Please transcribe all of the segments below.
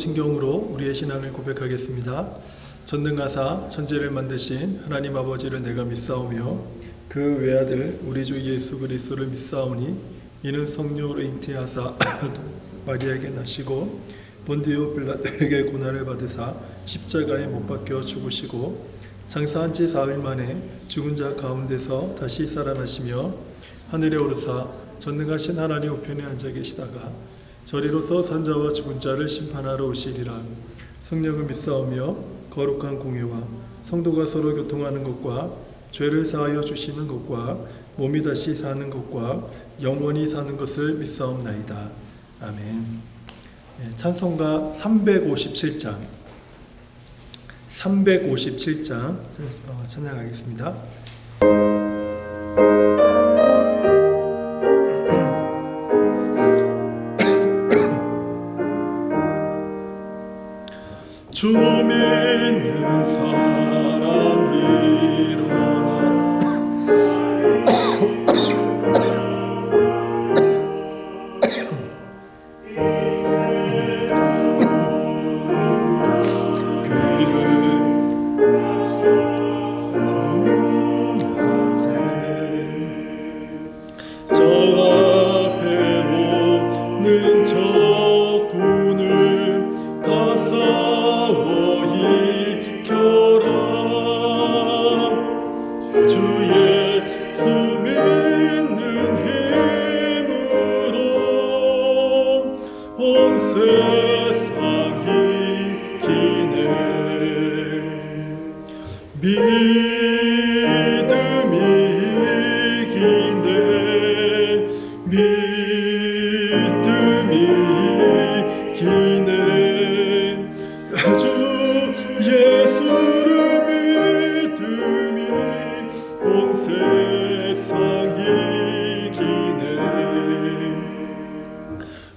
사도신경으로 우리의 신앙을 고백하겠습니다. 전능하사 천지를 만드신 하나님 아버지를 내가 믿사오며 그 외아들 우리 주 예수 그리스도를 믿사오니 이는 성령으로 잉태하사 마리아에게 나시고 본디오 빌라도에게 고난을 받으사 십자가에 못 박혀 죽으시고 장사한 지 사흘 만에 죽은 자 가운데서 다시 살아나시며 하늘에 오르사 전능하신 하나님 우편에 앉아 계시다가 저리로서 산자와 죽은 자를 심판하러 오시리라. 성령을 믿사오며 거룩한 공회와 성도가 서로 교통하는 것과 죄를 사하여 주시는 것과 몸이 다시 사는 것과 영원히 사는 것을 믿사옵나이다. 아멘. 찬송가 357장 찬양하겠습니다. 주 믿는 사람 일어나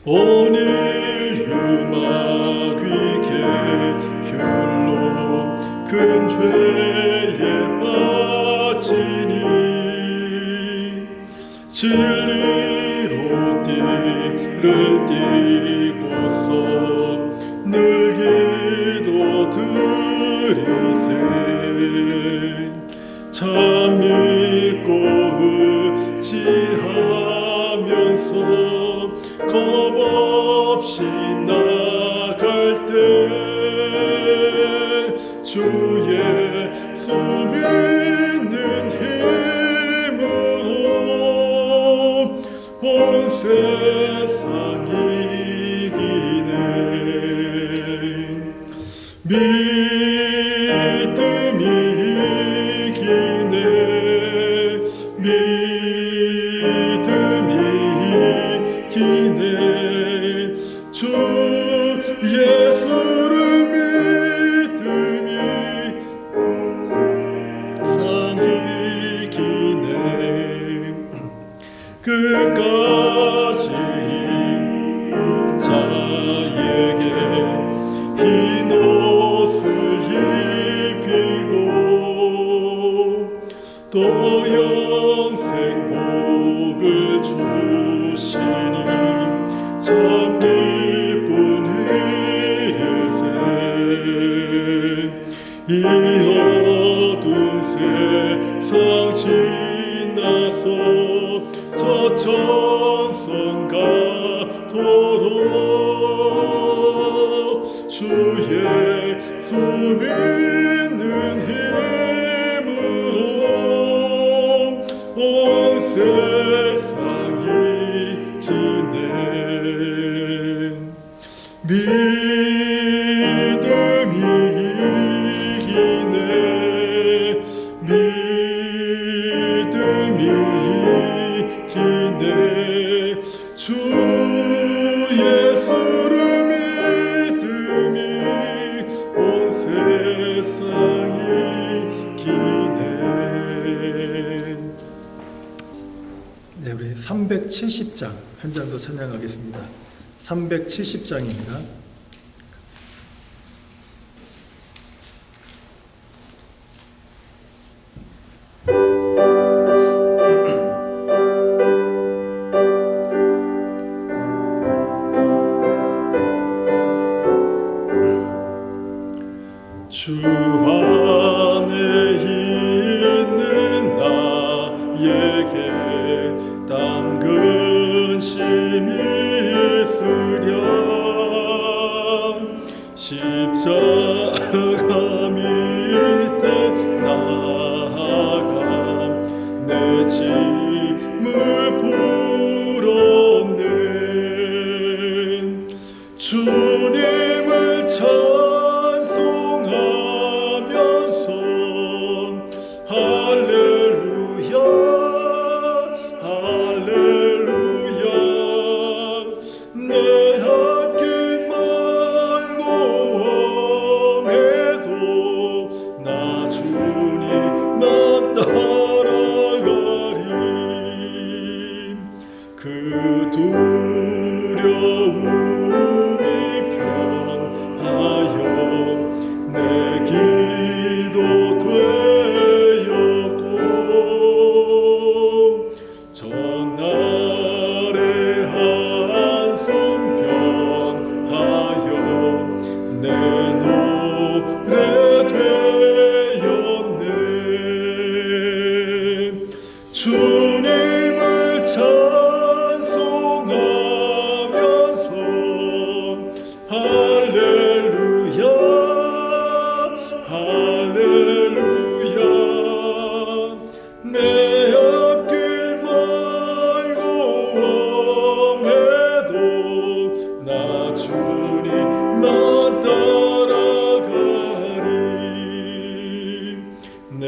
온 인류 마귀의 혈로 큰 죄에 빠지니 진리로 띠를 띠고서 늘 기도 드리세 참 믿고 의지하면서 겁없이 나갈 때 주 예수 믿는 힘으로 온 세상 이기네. 믿음이 이기네. 믿음이 이기네. 주 예수를 믿음이 세상 이기네. 끝까지 자에게 흰 옷을 입히고 또 영생 복을 주시니 참 기쁜 일일세. 이 어두운 세상 지나서 저 천성 가도록 주 예수 믿는 힘으로 온 세상 이기네. 믿음이 이기네. 믿음이 이기네. 주 예수를 믿음이 온 세상 이기네. 네, 우리 370장 한 장 더 찬양하겠습니다. 370장입니다. 주 안에 있는 나에게 땅 근심이 있으랴 십자가 밑에 나아가 내 짐을 풀었네 주님을 찬송하면서 할렐루야 할렐루야 내 앞길 말고 험해도 나 주님만 따라가리 그 두려움이 편하여 내 기도 되었고 전날의 한숨 편하여 내 노래 되었네 주님을 찬송하면서 할렐루야 할렐루야 내 앞길 말고 험해도 나 주님만 따라가리 내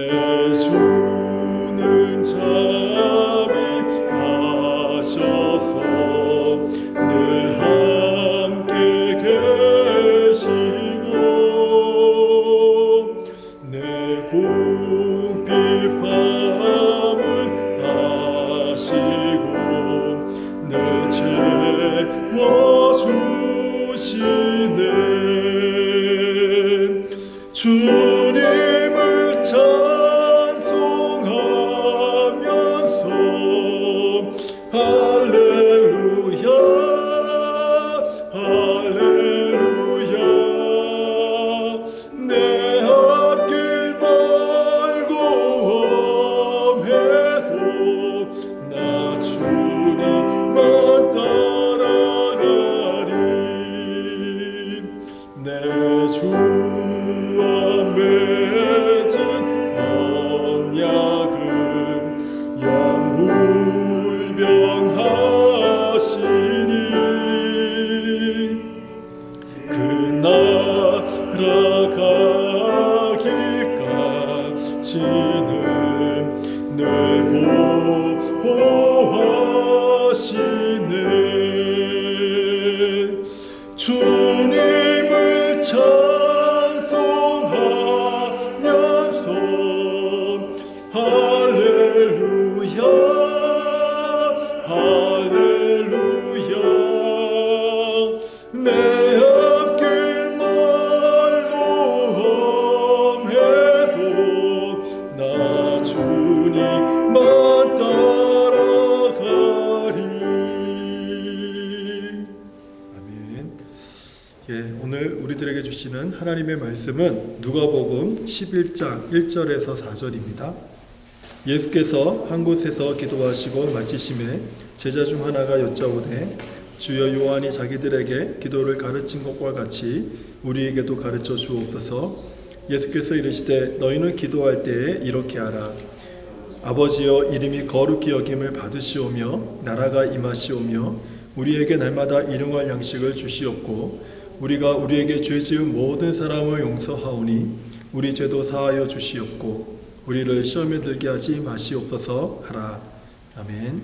주는 자비하셔서 늘 함께 계시고 내 궁핍함을 아시고 늘 채워주시네 주님을 찬송하면서 할렐루야 할렐루야 내 앞길 말고 험해도 나 주님만 따라가리 내 주와 맺은 언약은 영불변하시니 그 나라 가기까지는 늘 보호하시네 주님을 찬송하면서 할렐루야 할렐루야 내 앞길 말고 험해도 나 주님만 따라가리 아멘. 예, 오늘 우리들에게 주시는 하나님의 말씀은 누가복음 11장 1절에서 4절입니다. 예수께서 한 곳에서 기도하시고 마치심에 제자 중 하나가 여짜오되 주여 요한이 자기들에게 기도를 가르친 것과 같이 우리에게도 가르쳐 주옵소서. 예수께서 이르시되 너희는 기도할 때에 이렇게 하라. 아버지여 이름이 거룩히 여김을 받으시오며 나라가 임하시오며 우리에게 날마다 일용할 양식을 주시옵고 우리가 우리에게 죄 지은 모든 사람을 용서하오니 우리 죄도 사하여 주시옵고 우리를 시험에 들게 하지 마시옵소서 하라. 아멘.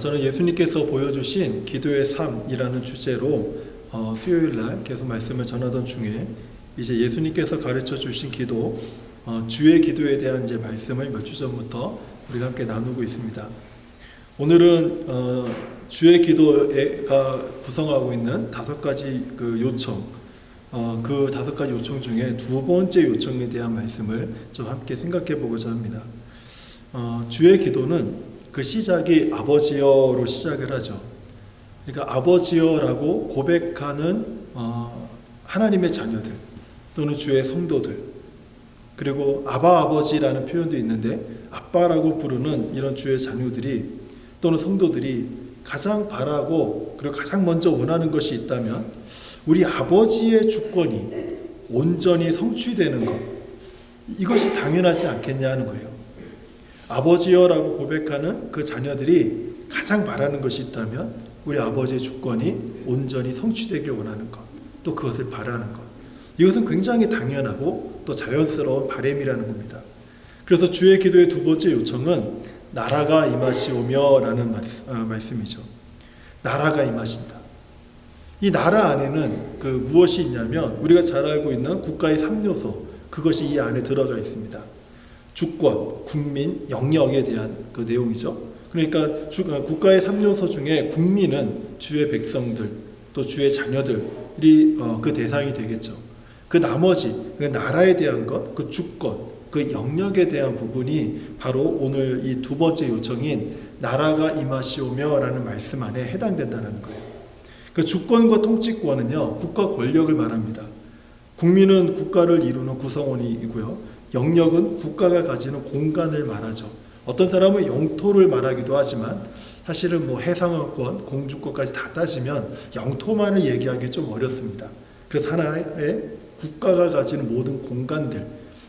저는 예수님께서 보여주신 기도의 삶이라는 주제로 수요일날 계속 말씀을 전하던 중에 이제 예수님께서 가르쳐 주신 기도, 주의 기도에 대한 이제 말씀을 몇 주 전부터 우리가 함께 나누고 있습니다. 오늘은 주의 기도가 구성하고 있는 5가지 그 요청, 그 5가지 요청 중에 두 번째 요청에 대한 말씀을 좀 함께 생각해 보고자 합니다. 주의 기도는 그 시작이 아버지여로 시작을 하죠. 그러니까 아버지여라고 고백하는 하나님의 자녀들 또는 주의 성도들, 그리고 아바 아버지라는 표현도 있는데 아빠라고 부르는 이런 주의 자녀들이 또는 성도들이 가장 바라고 그리고 가장 먼저 원하는 것이 있다면 우리 아버지의 주권이 온전히 성취되는 것, 이것이 당연하지 않겠냐 하는 거예요. 아버지여라고 고백하는 그 자녀들이 가장 바라는 것이 있다면 우리 아버지의 주권이 온전히 성취되길 원하는 것, 또 그것을 바라는 것, 이것은 굉장히 당연하고 또 자연스러운 바람이라는 겁니다. 그래서 주의 기도의 두 번째 요청은 나라가 임하시오며 라는 말씀이죠. 나라가 임하신다. 이 나라 안에는 그 무엇이 있냐면 우리가 잘 알고 있는 국가의 3요소, 그것이 이 안에 들어가 있습니다. 주권, 국민, 영역에 대한 그 내용이죠. 그러니까 국가의 3요소 중에 국민은 주의 백성들, 또 주의 자녀들이 그 대상이 되겠죠. 그 나머지 그 나라에 대한 것, 그 주권, 그 영역에 대한 부분이 바로 오늘 이 두 번째 요청인 나라가 임하시오며 라는 말씀 안에 해당된다는 거예요. 그 주권과 통치권은요, 국가 권력을 말합니다. 국민은 국가를 이루는 구성원이고요, 영역은 국가가 가지는 공간을 말하죠. 어떤 사람은 영토를 말하기도 하지만 사실은 뭐 해상권, 공주권까지 다 따지면 영토만을 얘기하기 좀 어렵습니다. 그래서 하나의 국가가 가지는 모든 공간들,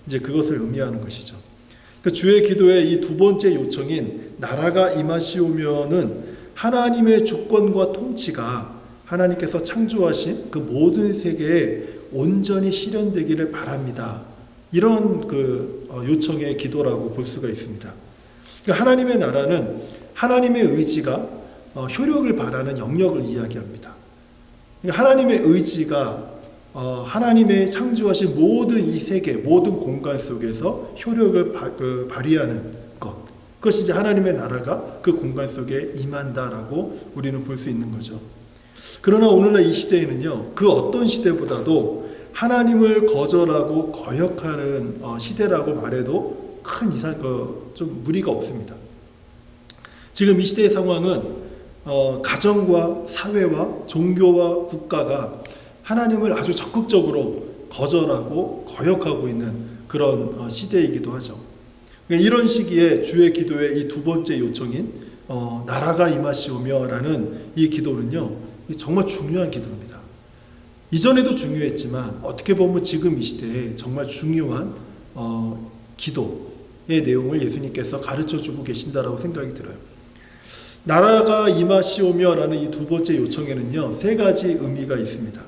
이제 그것을 의미하는 것이죠. 그 주의 기도의 이 두 번째 요청인 나라가 임하시오면은 하나님의 주권과 통치가 하나님께서 창조하신 그 모든 세계에 온전히 실현되기를 바랍니다. 이런 그 요청의 기도라고 볼 수가 있습니다. 그러니까 하나님의 나라는 하나님의 의지가 효력을 발하는 영역을 이야기합니다. 그러니까 하나님의 의지가 하나님의 창조하신 모든 이 세계, 모든 공간 속에서 효력을 발휘하는 것, 그것이 이제 하나님의 나라가 그 공간 속에 임한다라고 우리는 볼 수 있는 거죠. 그러나 오늘날 이 시대에는요, 그 어떤 시대보다도 하나님을 거절하고 거역하는 시대라고 말해도 큰 좀 무리가 없습니다. 지금 이 시대의 상황은 가정과 사회와 종교와 국가가 하나님을 아주 적극적으로 거절하고 거역하고 있는 그런 시대이기도 하죠. 이런 시기에 주의 기도의 이 두 번째 요청인 나라가 임하시오며 라는 이 기도는요, 정말 중요한 기도입니다. 이전에도 중요했지만 어떻게 보면 지금 이 시대에 정말 중요한 기도의 내용을 예수님께서 가르쳐주고 계신다라고 생각이 들어요. 나라가 임하시오며 라는 이 두 번째 요청에는요, 세 가지 의미가 있습니다.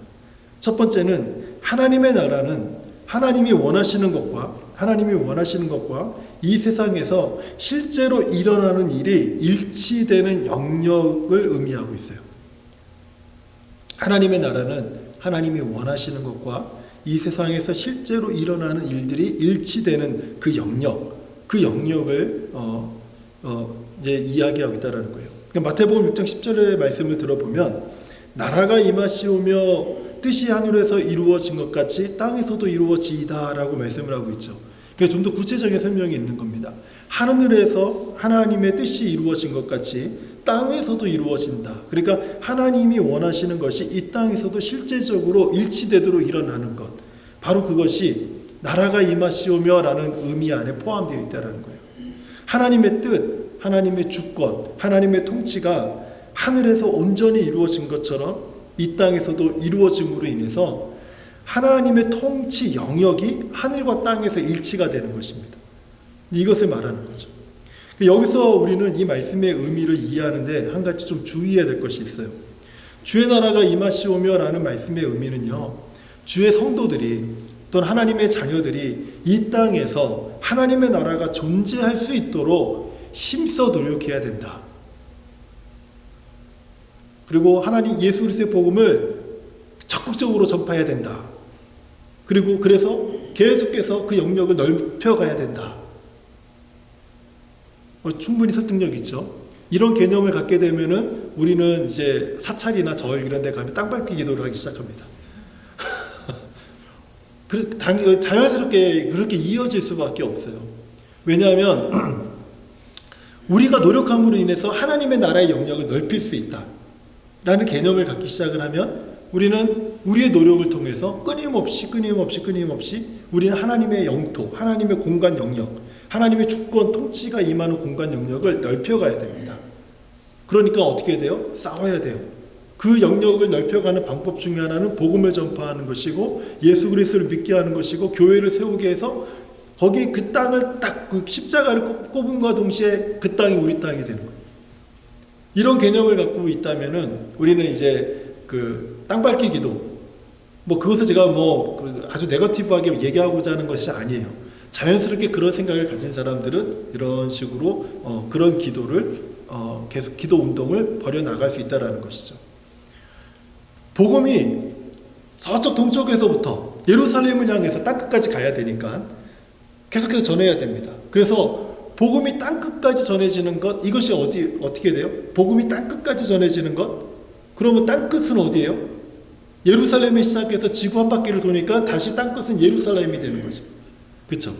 첫 번째는 하나님의 나라는 하나님이 원하시는 것과 이 세상에서 실제로 일어나는 일이 일치되는 영역을 의미하고 있어요. 하나님의 나라는 하나님이 원하시는 것과 이 세상에서 실제로 일어나는 일들이 일치되는 그 영역을 이제 이야기하고 있다는 거예요. 마태복음 6장 10절의 말씀을 들어보면 나라가 임하시오며 뜻이 하늘에서 이루어진 것 같이 땅에서도 이루어지이다라고 말씀을 하고 있죠. 그래서 좀 더 구체적인 설명이 있는 겁니다. 하늘에서 하나님의 뜻이 이루어진 것 같이 땅에서도 이루어진다. 그러니까 하나님이 원하시는 것이 이 땅에서도 실제적으로 일치되도록 일어나는 것, 바로 그것이 나라가 임하시오며 라는 의미 안에 포함되어 있다는 거예요. 하나님의 뜻, 하나님의 주권, 하나님의 통치가 하늘에서 온전히 이루어진 것처럼 이 땅에서도 이루어짐으로 인해서 하나님의 통치 영역이 하늘과 땅에서 일치가 되는 것입니다. 이것을 말하는 거죠. 여기서 우리는 이 말씀의 의미를 이해하는데 한 가지 좀 주의해야 될 것이 있어요. 주의 나라가 임하시오며 라는 말씀의 의미는요, 주의 성도들이 또는 하나님의 자녀들이 이 땅에서 하나님의 나라가 존재할 수 있도록 힘써 노력해야 된다. 그리고 하나님 예수 그리스도의 복음을 적극적으로 전파해야 된다. 그리고 그래서 계속해서 그 영역을 넓혀가야 된다. 충분히 설득력 있죠. 이런 개념을 갖게 되면은 우리는 이제 사찰이나 절 이런 데 가면 땅밟기 기도를 하기 시작합니다. 자연스럽게 그렇게 이어질 수밖에 없어요. 왜냐하면 우리가 노력함으로 인해서 하나님의 나라의 영역을 넓힐 수 있다 라는 개념을 갖기 시작을 하면 우리는 우리의 노력을 통해서 끊임없이 우리는 하나님의 영토, 하나님의 공간 영역, 하나님의 주권, 통치가 임하는 공간 영역을 넓혀가야 됩니다. 그러니까 어떻게 돼요? 싸워야 돼요. 그 영역을 넓혀가는 방법 중에 하나는 복음을 전파하는 것이고 예수 그리스도를 믿게 하는 것이고 교회를 세우게 해서 거기 그 땅을 딱 그 십자가를 꼽음과 동시에 그 땅이 우리 땅이 되는 거예요. 이런 개념을 갖고 있다면은 우리는 이제 그 땅밟기 기도, 뭐 그것을 제가 뭐 아주 네거티브하게 얘기하고자 하는 것이 아니에요. 자연스럽게 그런 생각을 가진 사람들은 이런 식으로 그런 기도를 계속 기도 운동을 벌여 나갈 수 있다라는 것이죠. 복음이 저쪽 동쪽에서부터 예루살렘을 향해서 땅끝까지 가야 되니까 계속해서 전해야 됩니다. 그래서 복음이 땅끝까지 전해지는 것, 이것이 어떻게 돼요? 복음이 땅끝까지 전해지는 것? 그러면 땅끝은 어디예요? 예루살렘에 시작해서 지구 한 바퀴를 도니까 다시 땅끝은 예루살렘이 되는 거죠. 그렇죠?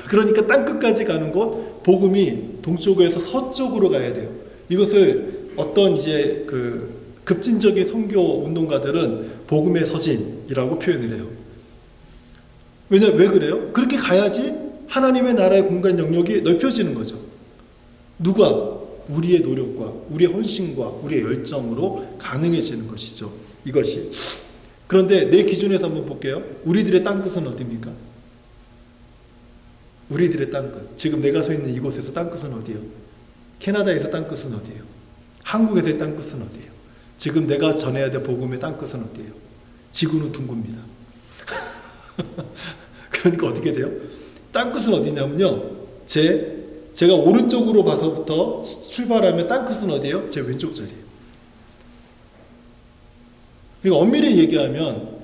그러니까 땅끝까지 가는 곳, 복음이 동쪽에서 서쪽으로 가야 돼요. 이것을 어떤 이제 그 급진적인 선교 운동가들은 복음의 서진이라고 표현을 해요. 왜 그래요? 그렇게 가야지 하나님의 나라의 공간 영역이 넓혀지는 거죠. 누가? 우리의 노력과 우리의 헌신과 우리의 열정으로 가능해지는 것이죠. 이것이. 그런데 내 기준에서 한번 볼게요. 우리들의 땅끝은 어디입니까? 우리들의 땅끝. 지금 내가 서 있는 이곳에서 땅끝은 어디예요? 캐나다에서 땅끝은 어디예요? 한국에서의 땅끝은 어디예요? 지금 내가 전해야 될 복음의 땅끝은 어디예요? 지구는 둥굽니다. 그러니까 어떻게 돼요? 땅끝은 어디냐면요. 제가 오른쪽으로 봐서부터 출발하면 땅끝은 어디예요? 제 왼쪽 자리예요. 그리고 엄밀히 얘기하면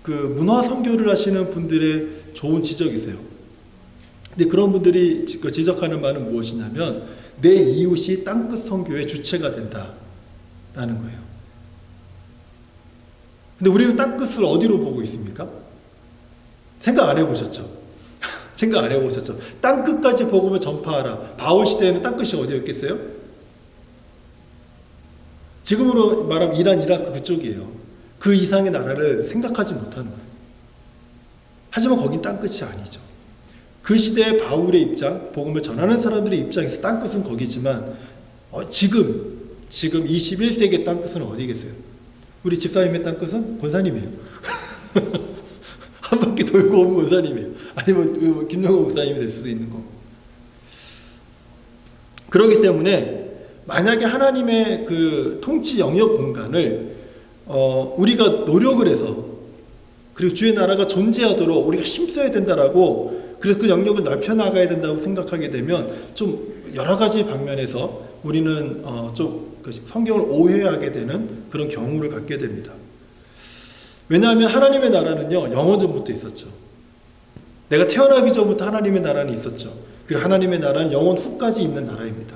그 문화 선교를 하시는 분들의 좋은 지적이 있어요. 근데 그런 분들이 지적하는 말은 무엇이냐면 내 이웃이 땅끝 선교의 주체가 된다라는 거예요. 근데 우리는 땅끝을 어디로 보고 있습니까? 생각 안 해보셨죠? 생각 안 해보셨죠? 땅끝까지 복음을 전파하라. 바울 시대에는 땅끝이 어디였겠어요? 지금으로 말하면 이란, 이라크 그쪽이에요. 그 이상의 나라를 생각하지 못하는 거예요. 하지만 거긴 땅끝이 아니죠. 그 시대의 바울의 입장, 복음을 전하는 사람들의 입장에서 땅끝은 거기지만 지금 21세기의 땅끝은 어디겠어요? 우리 집사님의 땅끝은 권사님이에요. 한 바퀴 돌고 오면 권사님이에요. 아니면 김영호 목사님이 될 수도 있는 거고. 그렇기 때문에 만약에 하나님의 그 통치 영역 공간을 우리가 노력을 해서 그리고 주의 나라가 존재하도록 우리가 힘써야 된다라고 그래서 그 영역을 넓혀 나가야 된다고 생각하게 되면 좀 여러 가지 방면에서 우리는 좀 성경을 오해하게 되는 그런 경우를 갖게 됩니다. 왜냐하면 하나님의 나라는요 영원전부터 있었죠. 내가 태어나기 전부터 하나님의 나라는 있었죠. 그리고 하나님의 나라는 영원 후까지 있는 나라입니다.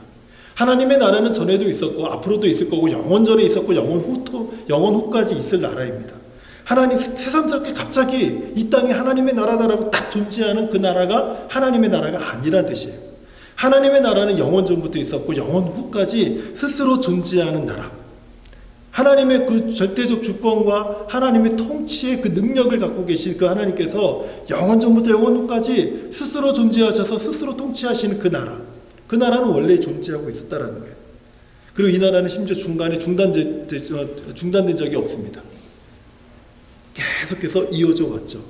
하나님의 나라는 전에도 있었고 앞으로도 있을 거고 영원 전에 있었고 영원 후까지 있을 나라입니다. 하나님 새삼스럽게 갑자기 이 땅이 하나님의 나라다라고 딱 존재하는 그 나라가 하나님의 나라가 아니란 뜻이에요. 하나님의 나라는 영원 전부터 있었고 영원 후까지 스스로 존재하는 나라. 하나님의 그 절대적 주권과 하나님의 통치의 그 능력을 갖고 계신 그 하나님께서 영원 전부터 영원 후까지 스스로 존재하셔서 스스로 통치하시는 그 나라. 그 나라는 원래 존재하고 있었다라는 거예요. 그리고 이 나라는 심지어 중간에 중단된 적이 없습니다. 계속해서 이어져 왔죠.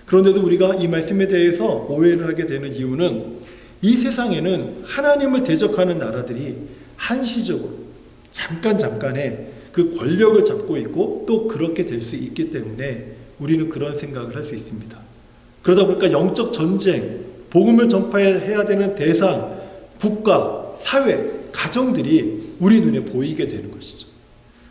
그런데도 우리가 이 말씀에 대해서 오해를 하게 되는 이유는 이 세상에는 하나님을 대적하는 나라들이 한시적으로 잠깐의 그 권력을 잡고 있고 또 그렇게 될 수 있기 때문에 우리는 그런 생각을 할 수 있습니다. 그러다 보니까 영적 전쟁, 복음을 전파해야 되는 대상, 국가, 사회, 가정들이 우리 눈에 보이게 되는 것이죠.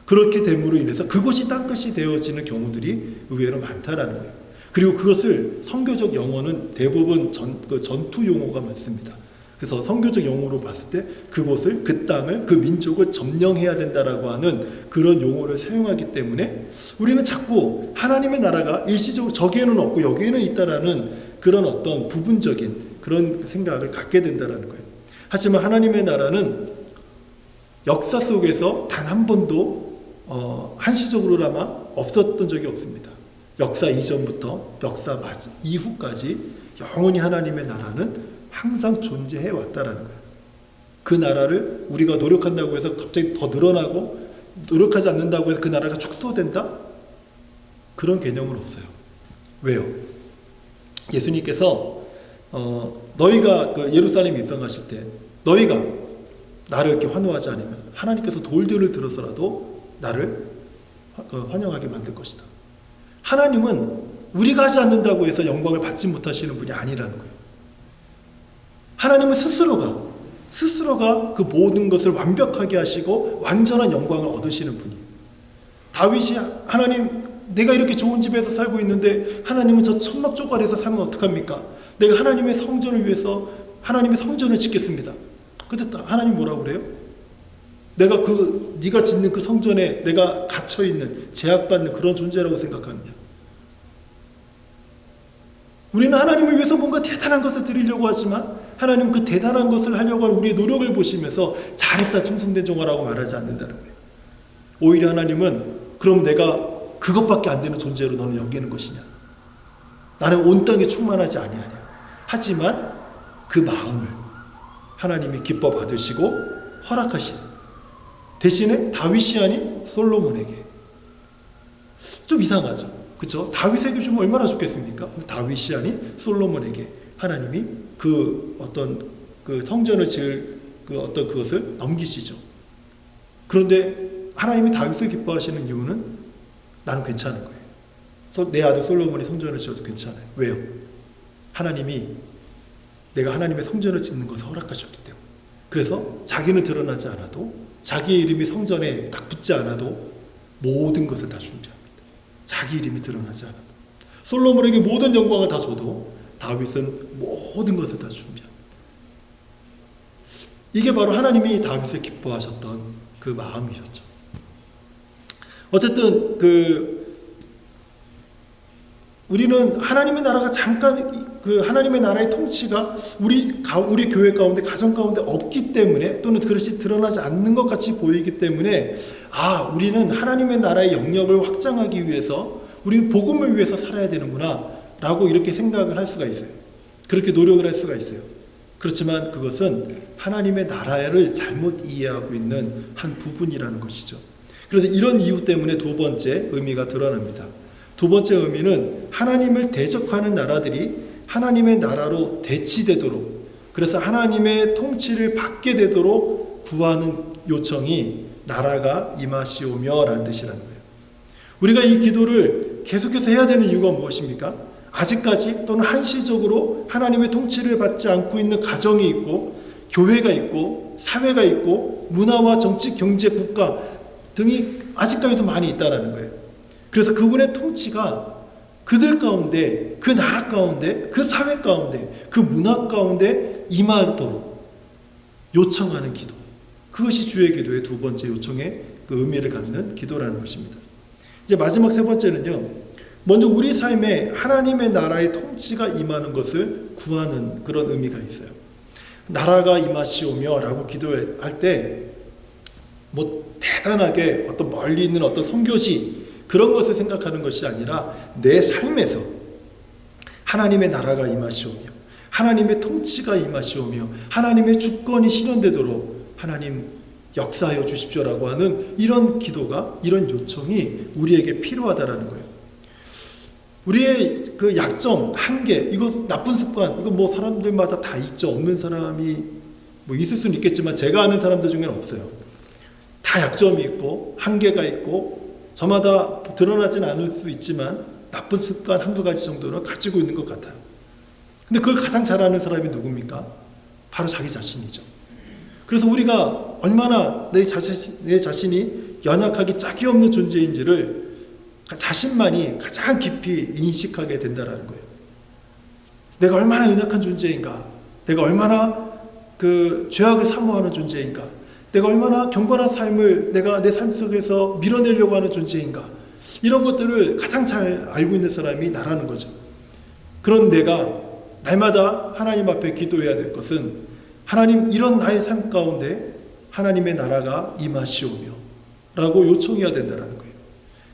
그렇게 됨으로 인해서 그것이 땅끝이 되어지는 경우들이 의외로 많다라는 거예요. 그리고 그것을 선교적 용어는 대부분 전투 용어가 많습니다. 그래서 선교적 용어로 봤을 때 그곳을, 그 땅을, 그 민족을 점령해야 된다라고 하는 그런 용어를 사용하기 때문에 우리는 자꾸 하나님의 나라가 일시적으로 저기에는 없고 여기에는 있다라는 그런 어떤 부분적인 그런 생각을 갖게 된다라는 거예요. 하지만 하나님의 나라는 역사 속에서 단 한 번도 한시적으로나마 없었던 적이 없습니다. 역사 이전부터 역사 이후까지 영원히 하나님의 나라는 항상 존재해 왔다라는 거예요. 그 나라를 우리가 노력한다고 해서 갑자기 더 늘어나고 노력하지 않는다고 해서 그 나라가 축소된다? 그런 개념은 없어요. 왜요? 예수님께서 너희가 그 예루살렘 입성하실 때 너희가 나를 이렇게 환호하지 않으면 하나님께서 돌들을 들어서라도 나를 환영하게 만들 것이다. 하나님은 우리가 하지 않는다고 해서 영광을 받지 못하시는 분이 아니라는 거예요. 하나님은 스스로가 그 모든 것을 완벽하게 하시고 완전한 영광을 얻으시는 분이에요. 다윗이 하나님, 내가 이렇게 좋은 집에서 살고 있는데 하나님은 저 천막 조각에서 살면 어떡합니까? 내가 하나님의 성전을 위해서 하나님의 성전을 짓겠습니다. 근데 하나님 뭐라고 그래요? 네가 짓는 그 성전에 내가 갇혀있는, 제약받는 그런 존재라고 생각하느냐? 우리는 하나님을 위해서 뭔가 대단한 것을 드리려고 하지만 하나님은 그 대단한 것을 하려고 하는 우리의 노력을 보시면서 잘했다, 충성된 종아라고 말하지 않는다는 거예요. 오히려 하나님은 그럼 내가 그것밖에 안 되는 존재로 너는 여기는 것이냐? 나는 온 땅에 충만하지 아니하냐? 하지만 그 마음을 하나님이 기뻐 받으시고 허락하시는, 대신에 다윗이 아닌 솔로몬에게, 좀 이상하죠, 그렇죠? 다윗에게 주면 얼마나 좋겠습니까? 다윗이 아닌 솔로몬에게 하나님이 그 어떤 그 성전을 지을 그 어떤 그것을 넘기시죠. 그런데 하나님이 다윗을 기뻐하시는 이유는 나는 괜찮은 거예요. 내 아들 솔로몬이 성전을 지어도 괜찮아요. 왜요? 하나님이 내가 하나님의 성전을 짓는 것을 허락하셨기 때문에. 그래서 자기는 드러나지 않아도, 자기의 이름이 성전에 딱 붙지 않아도 모든 것을 다 준비합니다. 자기 이름이 드러나지 않아도. 솔로몬에게 모든 영광을 다 줘도 다윗은 모든 것을 다 준비합니다. 이게 바로 하나님이 다윗을 기뻐하셨던 그 마음이셨죠. 어쨌든 우리는 하나님의 나라가 잠깐 하나님의 나라의 통치가 우리 교회 가운데, 가정 가운데 없기 때문에, 또는 그것이 드러나지 않는 것 같이 보이기 때문에 우리는 하나님의 나라의 영역을 확장하기 위해서 우리는 복음을 위해서 살아야 되는구나 라고 이렇게 생각을 할 수가 있어요. 그렇게 노력을 할 수가 있어요. 그렇지만 그것은 하나님의 나라를 잘못 이해하고 있는 한 부분이라는 것이죠. 그래서 이런 이유 때문에 두 번째 의미가 드러납니다. 두 번째 의미는 하나님을 대적하는 나라들이 하나님의 나라로 대치되도록, 그래서 하나님의 통치를 받게 되도록 구하는 요청이 나라가 임하시오며 라는 뜻이라는 거예요. 우리가 이 기도를 계속해서 해야 되는 이유가 무엇입니까? 아직까지 또는 한시적으로 하나님의 통치를 받지 않고 있는 가정이 있고, 교회가 있고, 사회가 있고, 문화와 정치, 경제, 국가 등이 아직까지도 많이 있다는 거예요. 그래서 그분의 통치가 그들 가운데, 그 나라 가운데, 그 사회 가운데, 그 문화 가운데 임하도록 요청하는 기도, 그것이 주의 기도의 두 번째 요청의 그 의미를 갖는 기도라는 것입니다. 이제 마지막 세 번째는요, 먼저 우리 삶에 하나님의 나라의 통치가 임하는 것을 구하는 그런 의미가 있어요. 나라가 임하시오며 라고 기도할 때 뭐 대단하게 어떤 멀리 있는 어떤 선교지 그런 것을 생각하는 것이 아니라 내 삶에서 하나님의 나라가 임하시오며 하나님의 통치가 임하시오며 하나님의 주권이 실현되도록 하나님 역사하여 주십시오라고 하는 이런 기도가, 이런 요청이 우리에게 필요하다라는 거예요. 우리의 그 약점, 한계, 이거 나쁜 습관, 이거 뭐 사람들마다 다 있죠. 없는 사람이 뭐 있을 수는 있겠지만 제가 아는 사람들 중에는 없어요. 다 약점이 있고 한계가 있고 저마다 드러나지는 않을 수 있지만 나쁜 습관 한두 가지 정도는 가지고 있는 것 같아요. 근데 그걸 가장 잘 아는 사람이 누굽니까? 바로 자기 자신이죠. 그래서 우리가 얼마나 내 자신이 연약하기 짝이 없는 존재인지를 자신만이 가장 깊이 인식하게 된다는 거예요. 내가 얼마나 연약한 존재인가? 내가 얼마나 그 죄악을 사모하는 존재인가? 내가 얼마나 경건한 삶을 내가 내 삶 속에서 밀어내려고 하는 존재인가? 이런 것들을 가장 잘 알고 있는 사람이 나라는 거죠. 그런 내가 날마다 하나님 앞에 기도해야 될 것은, 하나님, 이런 나의 삶 가운데 하나님의 나라가 임하시오며 라고 요청해야 된다는 거예요.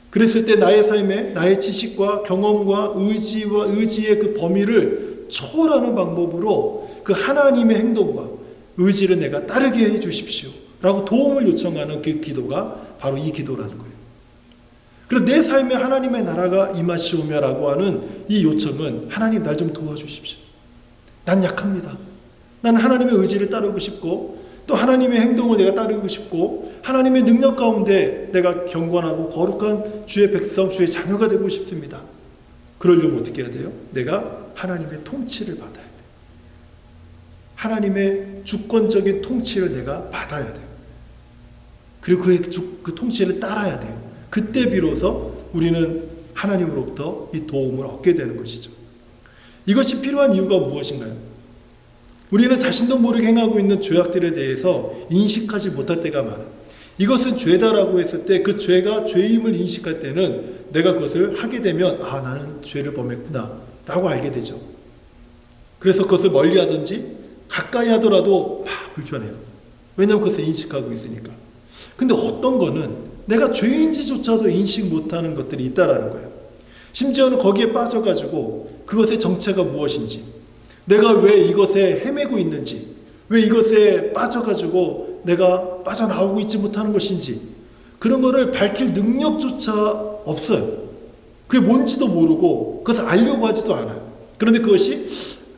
그랬을 때 나의 삶에 나의 지식과 경험과 의지의 그 범위를 초월하는 방법으로 그 하나님의 행동과 의지를 내가 따르게 해 주십시오 라고 도움을 요청하는 그 기도가 바로 이 기도라는 거예요. 그래서 내 삶에 하나님의 나라가 임하시오며 라고 하는 이 요청은 하나님 날 좀 도와주십시오. 난 약합니다. 나는 하나님의 의지를 따르고 싶고 또 하나님의 행동을 내가 따르고 싶고 하나님의 능력 가운데 내가 경건하고 거룩한 주의 백성, 주의 자녀가 되고 싶습니다. 그러려면 어떻게 해야 돼요? 내가 하나님의 통치를 받아야 돼요. 하나님의 주권적인 통치를 내가 받아야 돼요. 그리고 그 통치를 따라야 돼요. 그때 비로소 우리는 하나님으로부터 이 도움을 얻게 되는 것이죠. 이것이 필요한 이유가 무엇인가요? 우리는 자신도 모르게 행하고 있는 죄악들에 대해서 인식하지 못할 때가 많아요. 이것은 죄다라고 했을 때 그 죄가 죄임을 인식할 때는 내가 그것을 하게 되면 나는 죄를 범했구나 라고 알게 되죠. 그래서 그것을 멀리 하든지 가까이 하더라도 불편해요. 왜냐하면 그것을 인식하고 있으니까. 근데 어떤 거는 내가 죄인지조차도 인식 못하는 것들이 있다라는 거예요. 심지어는 거기에 빠져가지고 그것의 정체가 무엇인지, 내가 왜 이것에 헤매고 있는지, 왜 이것에 빠져가지고 내가 빠져나오고 있지 못하는 것인지, 그런 거를 밝힐 능력조차 없어요. 그게 뭔지도 모르고 그것을 알려고 하지도 않아요. 그런데 그것이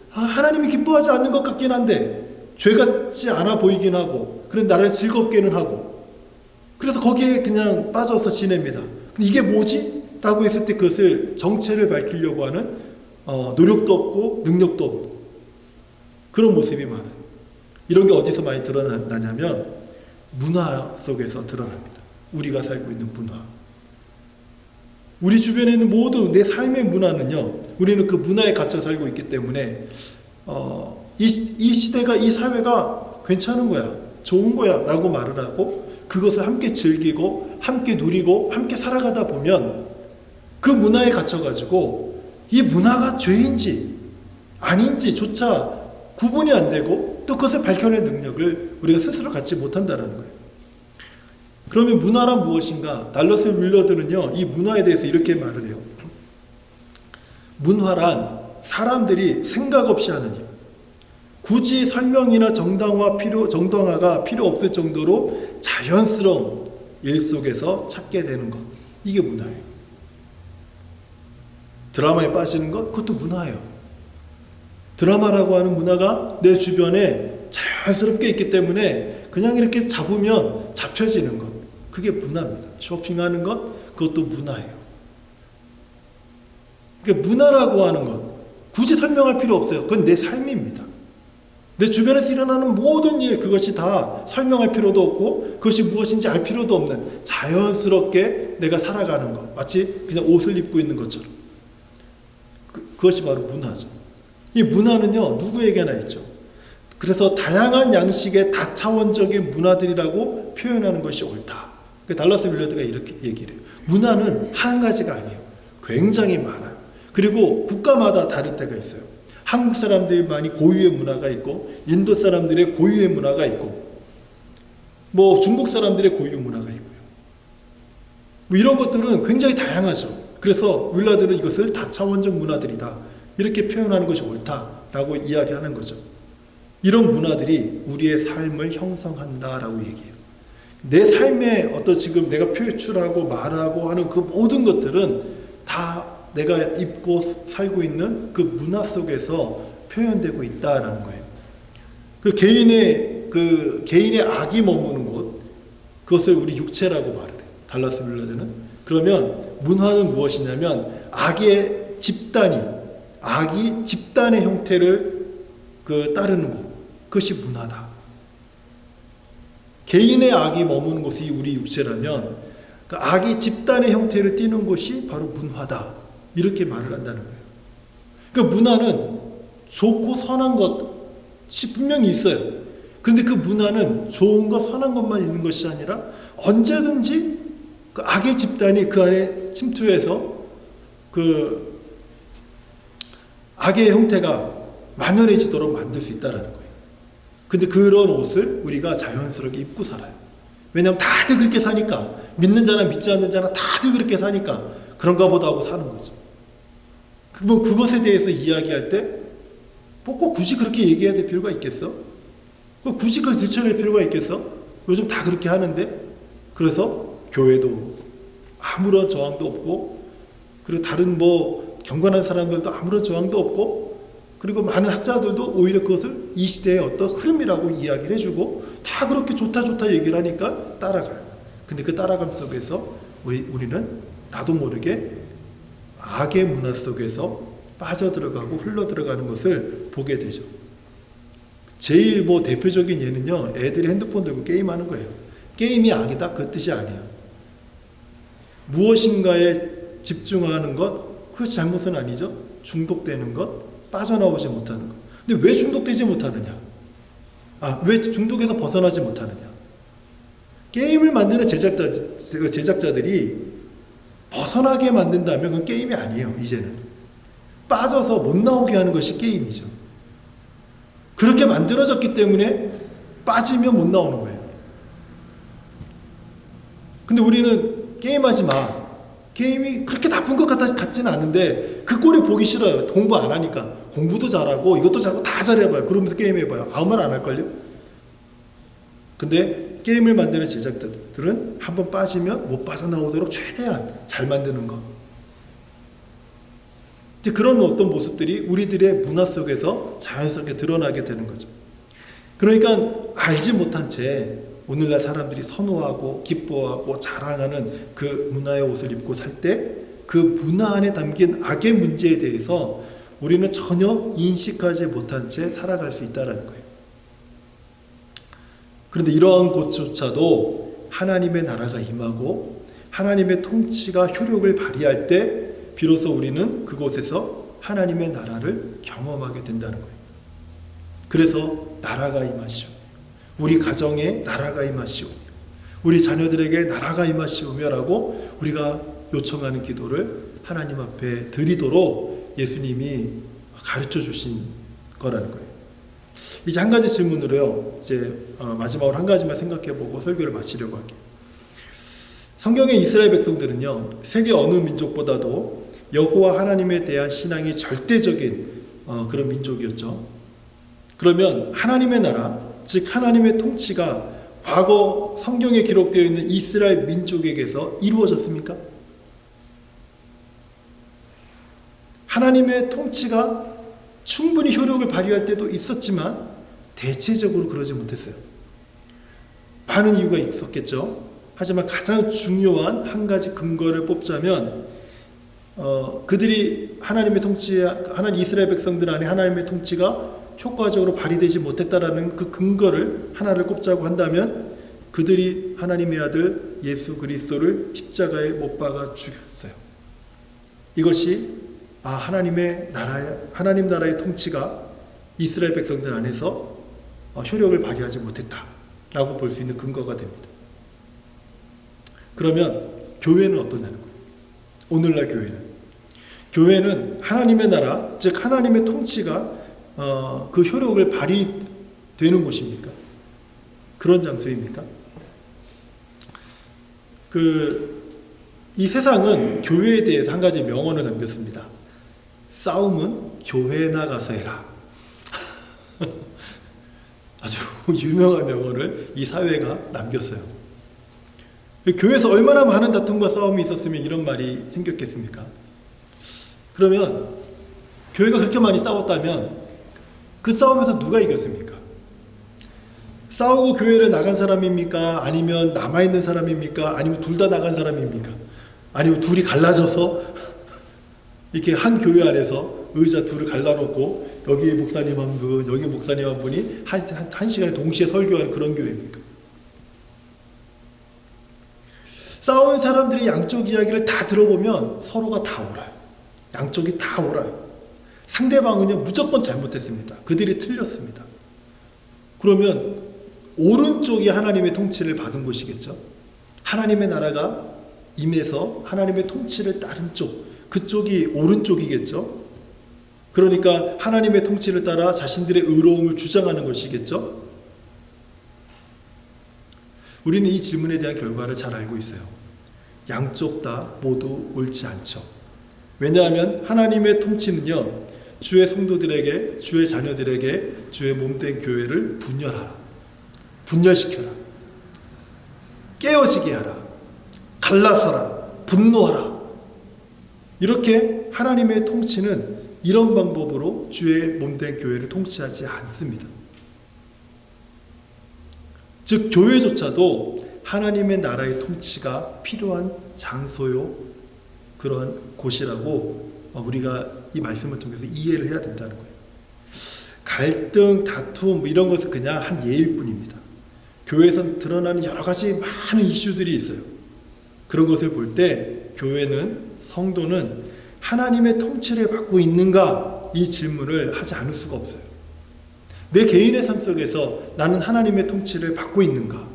하나님이 기뻐하지 않는 것 같긴 한데 죄 같지 않아 보이긴 하고, 그런데 나를 즐겁게는 하고, 그래서 거기에 그냥 빠져서 지냅니다. 근데 이게 뭐지? 라고 했을 때 그것을 정체를 밝히려고 하는 노력도 없고 능력도 없고 그런 모습이 많아요. 이런 게 어디서 많이 드러나냐면 문화 속에서 드러납니다. 우리가 살고 있는 문화. 우리 주변에 있는 모든 내 삶의 문화는요, 우리는 그 문화에 갇혀 살고 있기 때문에 이 시대가, 이 사회가 괜찮은 거야, 좋은 거야 라고 말을 하고 그것을 함께 즐기고 함께 누리고 함께 살아가다 보면 그 문화에 갇혀가지고 이 문화가 죄인지 아닌지조차 구분이 안 되고 또 그것을 밝혀낼 능력을 우리가 스스로 갖지 못한다는 거예요. 그러면 문화란 무엇인가? 달러스 윌러드는요, 이 문화에 대해서 이렇게 말을 해요. 문화란 사람들이 생각 없이 하는 일, 굳이 설명이나 정당화가 필요 없을 정도로 자연스러운 일 속에서 찾게 되는 것, 이게 문화예요. 드라마에 빠지는 것, 그것도 문화예요. 드라마라고 하는 문화가 내 주변에 자연스럽게 있기 때문에 그냥 이렇게 잡으면 잡혀지는 것, 그게 문화입니다. 쇼핑하는 것, 그것도 문화예요. 그러니까 문화라고 하는 것, 굳이 설명할 필요 없어요. 그건 내 삶입니다. 내 주변에서 일어나는 모든 일, 그것이 다 설명할 필요도 없고 그것이 무엇인지 알 필요도 없는 자연스럽게 내가 살아가는 것, 마치 그냥 옷을 입고 있는 것처럼. 그것이 바로 문화죠. 이 문화는요, 누구에게나 있죠. 그래서 다양한 양식의 다차원적인 문화들이라고 표현하는 것이 옳다. 달러스 윌러드가 이렇게 얘기를 해요. 문화는 한 가지가 아니에요. 굉장히 많아요. 그리고 국가마다 다를 때가 있어요. 한국 사람들만이 고유의 문화가 있고, 인도 사람들의 고유의 문화가 있고, 중국 사람들의 고유 문화가 있고요. 이런 것들은 굉장히 다양하죠. 그래서 윌러드는 이것을 다차원적 문화들이다, 이렇게 표현하는 것이 옳다라고 이야기하는 거죠. 이런 문화들이 우리의 삶을 형성한다라고 얘기해요. 내 삶에 지금 내가 표출하고 말하고 하는 그 모든 것들은 다 내가 입고 살고 있는 그 문화 속에서 표현되고 있다라는 거예요. 그 개인의 악이 머무는 곳, 그것을 우리 육체라고 말을 해요. 달러스 윌러드는. 그러면 문화는 무엇이냐면 악이 집단의 형태를 따르는 것, 그것이 문화다. 개인의 악이 머무는 곳이 우리 육체라면 그 악이 집단의 형태를 띠는 것이 바로 문화다, 이렇게 말을 한다는 거예요. 그 문화는 좋고 선한 것이 분명히 있어요. 그런데 그 문화는 좋은 것, 선한 것만 있는 것이 아니라 언제든지 그 악의 집단이 그 안에 침투해서 그 악의 형태가 만연해지도록 만들 수 있다는 거예요. 근데 그런 옷을 우리가 자연스럽게 입고 살아요. 왜냐하면 다들 그렇게 사니까 믿는 자나 믿지 않는 자나 다들 그렇게 사니까 그런가 보다 하고 사는 거죠. 뭐 그것에 대해서 이야기할 때 뭐 꼭 굳이 그렇게 얘기해야 될 필요가 있겠어? 뭐 굳이 그걸 들춰낼 필요가 있겠어? 요즘 다 그렇게 하는데. 그래서 교회도 아무런 저항도 없고, 그리고 다른 뭐 경건한 사람들도 아무런 저항도 없고, 그리고 많은 학자들도 오히려 그것을 이 시대의 어떤 흐름이라고 이야기를 해주고, 다 그렇게 좋다 얘기를 하니까 따라가요. 근데 그 따라감 속에서 우리는 나도 모르게 악의 문화 속에서 빠져들어가고 흘러들어가는 것을 보게 되죠. 제일 뭐 대표적인 예는요, 애들이 핸드폰 들고 게임하는 거예요. 게임이 악이다? 그 뜻이 아니에요. 무엇인가에 집중하는 것, 그것이 잘못은 아니죠. 중독되는 것, 빠져나오지 못하는 것. 근데 왜 중독되지 못하느냐? 왜 중독에서 벗어나지 못하느냐? 게임을 만드는 제작자들이 벗어나게 만든다면 그건 게임이 아니에요. 이제는 빠져서 못 나오게 하는 것이 게임이죠. 그렇게 만들어졌기 때문에 빠지면 못 나오는 거예요. 근데 우리는 게임하지 마. 게임이 그렇게 나쁜 것 같지는 않은데 그 꼴이 보기 싫어요. 공부 안 하니까. 공부도 잘하고 이것도 잘하고 다 잘해봐요. 그러면서 게임해봐요. 아무 말 안 할걸요? 근데 게임을 만드는 제작자들은 한번 빠지면 못 빠져나오도록 최대한 잘 만드는 거. 이제 그런 어떤 모습들이 우리들의 문화 속에서 자연스럽게 드러나게 되는 거죠. 그러니까 알지 못한 채 오늘날 사람들이 선호하고 기뻐하고 자랑하는 그 문화의 옷을 입고 살 때 그 문화 안에 담긴 악의 문제에 대해서 우리는 전혀 인식하지 못한 채 살아갈 수 있다는 거예요. 그런데 이러한 곳조차도 하나님의 나라가 임하고 하나님의 통치가 효력을 발휘할 때 비로소 우리는 그곳에서 하나님의 나라를 경험하게 된다는 거예요. 그래서 나라가 임하시오. 우리 가정에 나라가 임하시오. 우리 자녀들에게 나라가 임하시오며라고 우리가 요청하는 기도를 하나님 앞에 드리도록 예수님이 가르쳐 주신 거라는 거예요. 이제 한 가지 질문으로요. 이제 마지막으로 한 가지만 생각해보고 설교를 마치려고 할게요. 성경의 이스라엘 백성들은요, 세계 어느 민족보다도 여호와 하나님에 대한 신앙이 절대적인 그런 민족이었죠. 그러면 하나님의 나라, 즉 하나님의 통치가 과거 성경에 기록되어 있는 이스라엘 민족에게서 이루어졌습니까? 하나님의 통치가 충분히 효력을 발휘할 때도 있었지만 대체적으로 그러지 못했어요. 많은 이유가 있었겠죠. 하지만 가장 중요한 한 가지 근거를 뽑자면 그들이 하나님의 통치, 이스라엘 백성들 안에 하나님의 통치가 효과적으로 발휘되지 못했다라는 그 근거를 하나를 꼽자고 한다면 그들이 하나님의 아들 예수 그리스도를 십자가에 못 박아 죽였어요. 이것이 하나님 나라의 통치가 이스라엘 백성들 안에서 효력을 발휘하지 못했다라고 볼 수 있는 근거가 됩니다. 그러면 교회는 어떠냐는 거예요. 오늘날 교회는 하나님의 나라, 즉 하나님의 통치가 그 효력을 발휘되는 곳입니까? 그런 장소입니까? 이 세상은 교회에 대해서 한 가지 명언을 남겼습니다. 싸움은 교회에 나가서 해라. 아주 유명한 명언을 이 사회가 남겼어요. 교회에서 얼마나 많은 다툼과 싸움이 있었으면 이런 말이 생겼겠습니까? 그러면 교회가 그렇게 많이 싸웠다면 그 싸움에서 누가 이겼습니까? 싸우고 교회를 나간 사람입니까? 아니면 남아있는 사람입니까? 아니면 둘 다 나간 사람입니까? 아니면 둘이 갈라져서 이렇게 한 교회 안에서 의자 둘을 갈라놓고 여기 목사님 한 분, 여기 목사님 한 분이 한 시간에 동시에 설교하는 그런 교회입니까? 싸운 사람들이 양쪽 이야기를 다 들어보면 서로가 다 옳아요. 양쪽이 다 옳아요. 상대방은요 무조건 잘못했습니다. 그들이 틀렸습니다. 그러면 오른쪽이 하나님의 통치를 받은 곳이겠죠. 하나님의 나라가 임해서 하나님의 통치를 따른 쪽, 그쪽이 오른쪽이겠죠. 그러니까 하나님의 통치를 따라 자신들의 의로움을 주장하는 것이겠죠. 우리는 이 질문에 대한 결과를 잘 알고 있어요. 양쪽 다 모두 옳지 않죠. 왜냐하면 하나님의 통치는요, 주의 성도들에게, 주의 자녀들에게 주의 몸된 교회를 분열하라, 분열시켜라, 깨어지게 하라, 갈라서라, 분노하라. 이렇게 하나님의 통치는 이런 방법으로 주의 몸된 교회를 통치하지 않습니다. 즉 교회조차도 하나님의 나라의 통치가 필요한 장소요, 그런 곳이라고 우리가 이 말씀을 통해서 이해를 해야 된다는 거예요. 갈등, 다툼 이런 것은 그냥 한 예일 뿐입니다. 교회에서 드러나는 여러 가지 많은 이슈들이 있어요. 그런 것을 볼 때 교회는, 성도는 하나님의 통치를 받고 있는가, 이 질문을 하지 않을 수가 없어요. 내 개인의 삶 속에서 나는 하나님의 통치를 받고 있는가,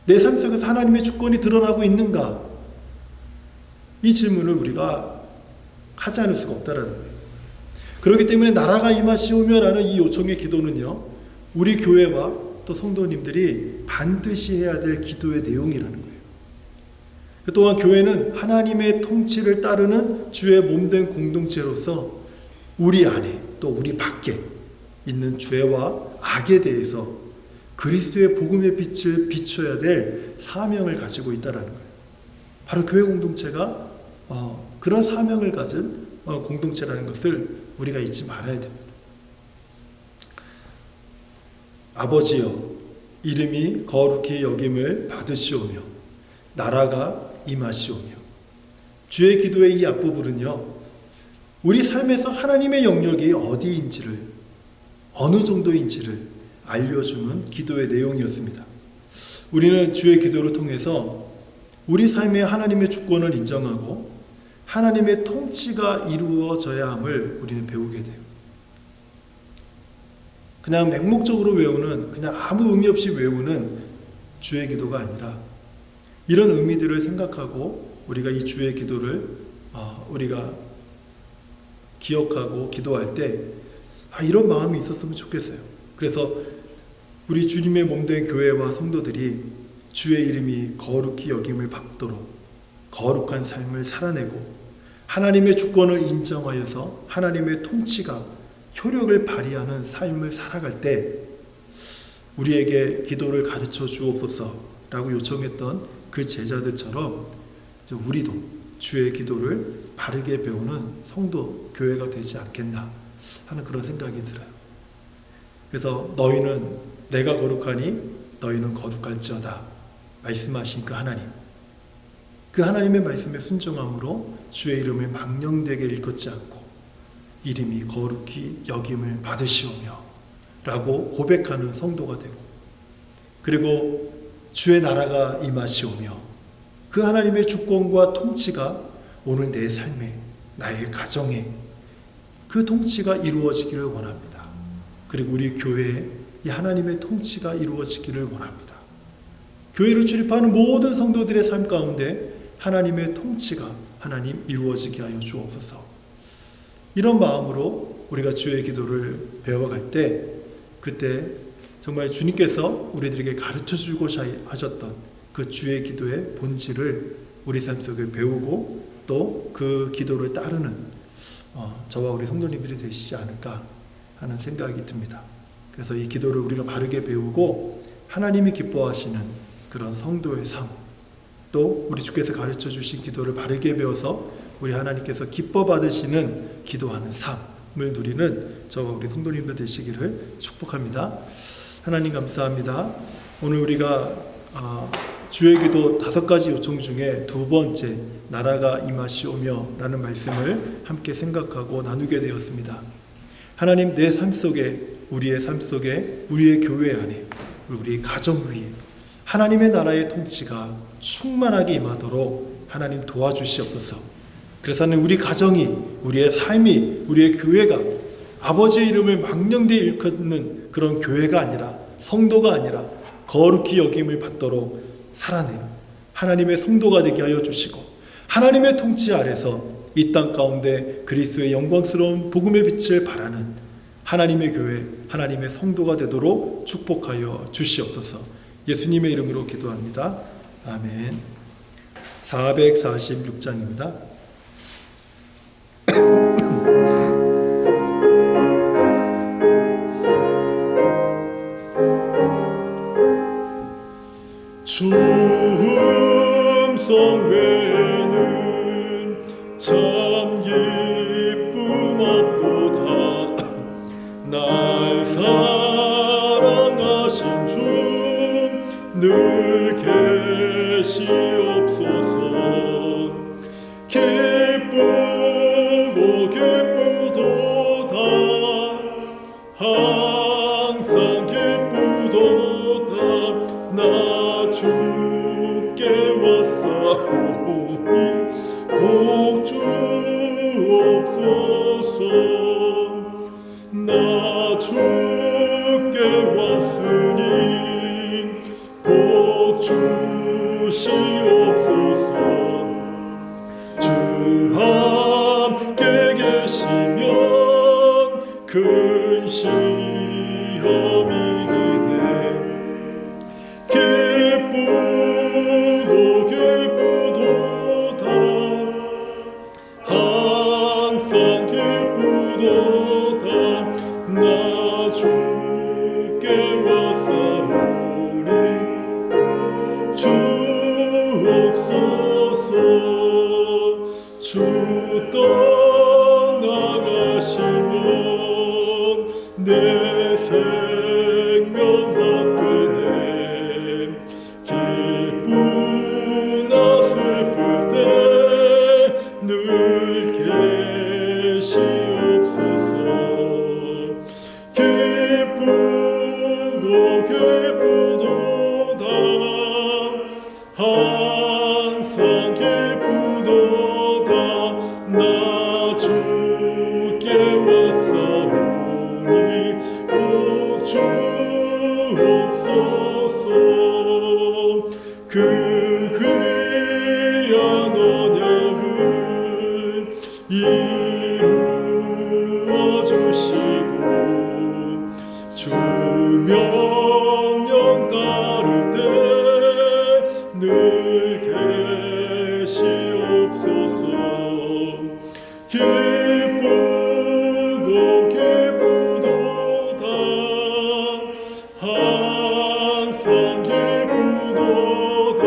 내 삶 속에서 하나님의 주권이 드러나고 있는가, 이 질문을 우리가 하지 않을 수가 없다는 거예요. 그렇기 때문에 나라가 임하시오며라는 이 요청의 기도는요, 우리 교회와 또 성도님들이 반드시 해야 될 기도의 내용이라는 거예요. 또한 교회는 하나님의 통치를 따르는 주의 몸된 공동체로서 우리 안에 또 우리 밖에 있는 죄와 악에 대해서 그리스도의 복음의 빛을 비춰야 될 사명을 가지고 있다는 거예요. 바로 교회 공동체가 그런 사명을 가진 공동체라는 것을 우리가 잊지 말아야 됩니다. 아버지여, 이름이 거룩히 여김을 받으시오며 나라가 임하시오며. 주의 기도의 이 앞부분은요, 우리 삶에서 하나님의 영역이 어디인지를, 어느 정도인지를 알려주는 기도의 내용이었습니다. 우리는 주의 기도를 통해서 우리 삶에 하나님의 주권을 인정하고 하나님의 통치가 이루어져야 함을 우리는 배우게 돼요. 그냥 맹목적으로 외우는, 그냥 아무 의미 없이 외우는 주의 기도가 아니라 이런 의미들을 생각하고 우리가 이 주의 기도를 우리가 기억하고 기도할 때 이런 마음이 있었으면 좋겠어요. 그래서 우리 주님의 몸된 교회와 성도들이 주의 이름이 거룩히 여김을 받도록 거룩한 삶을 살아내고 하나님의 주권을 인정하여서 하나님의 통치가 효력을 발휘하는 삶을 살아갈 때 우리에게 기도를 가르쳐 주옵소서라고 요청했던 그 제자들처럼 우리도 주의 기도를 바르게 배우는 성도, 교회가 되지 않겠나 하는 그런 생각이 들어요. 그래서 너희는 내가 거룩하니 너희는 거룩할지어다 말씀하신 그 하나님, 그 하나님의 말씀에 순종함으로 주의 이름을 망령되게 일컫지 않고 이름이 거룩히 여김을 받으시오며 라고 고백하는 성도가 되고, 그리고 주의 나라가 임하시오며 그 하나님의 주권과 통치가 오늘 내 삶에, 나의 가정에 그 통치가 이루어지기를 원합니다. 그리고 우리 교회에 이 하나님의 통치가 이루어지기를 원합니다. 교회를 출입하는 모든 성도들의 삶 가운데 하나님의 통치가 하나님 이루어지게 하여 주옵소서. 이런 마음으로 우리가 주의 기도를 배워갈 때, 그때 정말 주님께서 우리들에게 가르쳐주고 하셨던 그 주의 기도의 본질을 우리 삶 속에 배우고 또 그 기도를 따르는 저와 우리 성도님들이 되시지 않을까 하는 생각이 듭니다. 그래서 이 기도를 우리가 바르게 배우고 하나님이 기뻐하시는 그런 성도의 삶, 또 우리 주께서 가르쳐 주신 기도를 바르게 배워서 우리 하나님께서 기뻐 받으시는 기도하는 삶을 누리는 저와 우리 성도님들 되시기를 축복합니다. 하나님 감사합니다. 오늘 우리가 주의 기도 5가지 요청 중에 두 번째, 나라가 임하시오며 라는 말씀을 함께 생각하고 나누게 되었습니다. 하나님, 내 삶 속에, 우리의 삶 속에, 우리의 교회 안에, 우리 가정 위에 하나님의 나라의 통치가 충만하게 임하도록 하나님 도와주시옵소서. 그래서 우리 가정이, 우리의 삶이, 우리의 교회가 아버지의 이름을 망령되이 일컫는 그런 교회가 아니라, 성도가 아니라 거룩히 여김을 받도록 살아내는 하나님의 성도가 되게 하여 주시고, 하나님의 통치 아래서 이 땅 가운데 그리스도의 영광스러운 복음의 빛을 발하는 하나님의 교회, 하나님의 성도가 되도록 축복하여 주시옵소서. 예수님의 이름으로 기도합니다. 아멘. 446장입니다. 주 음성 외에는 참 기쁨 없도다. 날 사랑하신 주 늘 계시옵소서. 기쁘고 기쁘도다. 항상 기쁘도다. 나 주께 왔사오니 복 주옵소서. 나 주께 왔으니 복 주시옵소서. 주 함께 계시면 큰 시험이 기네. 기쁘고 기쁘도다. 항상 기쁘도다. 나 주께 왔사오니 주옵소서. 주 떠나가시면 내 생명 헛되네. 기쁘나 슬플 때 늘 계시옵소서. 기쁘고 기쁘도다. 항상 기쁘도다. 나 주께 왔사오니 복 주옵소서. 그 귀한 언약을 이루어 주시고 주 명령 따를 때 늘 계시옵소서. 기쁘고 기쁘도다. 항상 기쁘도다.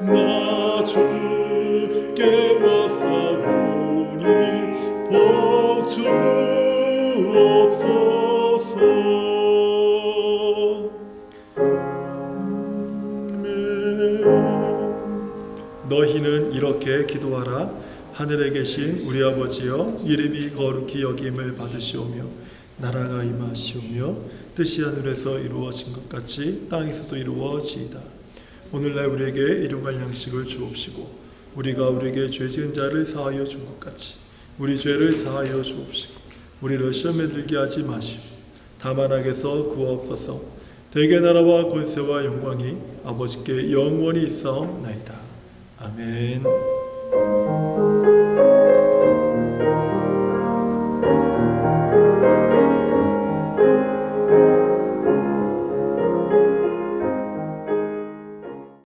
나 주께 왔사오니 복 주옵소서. 너희는 이렇게 기도하라. 하늘에 계신 우리 아버지여, 이름이 거룩히 여김을 받으시오며 나라가 임하시오며 뜻이 하늘에서 이루어진 것 같이 땅에서도 이루어지이다. 오늘날 우리에게 일용할 양식을 주옵시고 우리가 우리에게 죄 지은 자를 사하여 준 것 같이 우리 죄를 사하여 주옵시고 우리를 시험에 들게 하지 마시오. 다만 악에서 구하옵소서. 대개 나라와 권세와 영광이 아버지께 영원히 있사옵나이다. 아멘.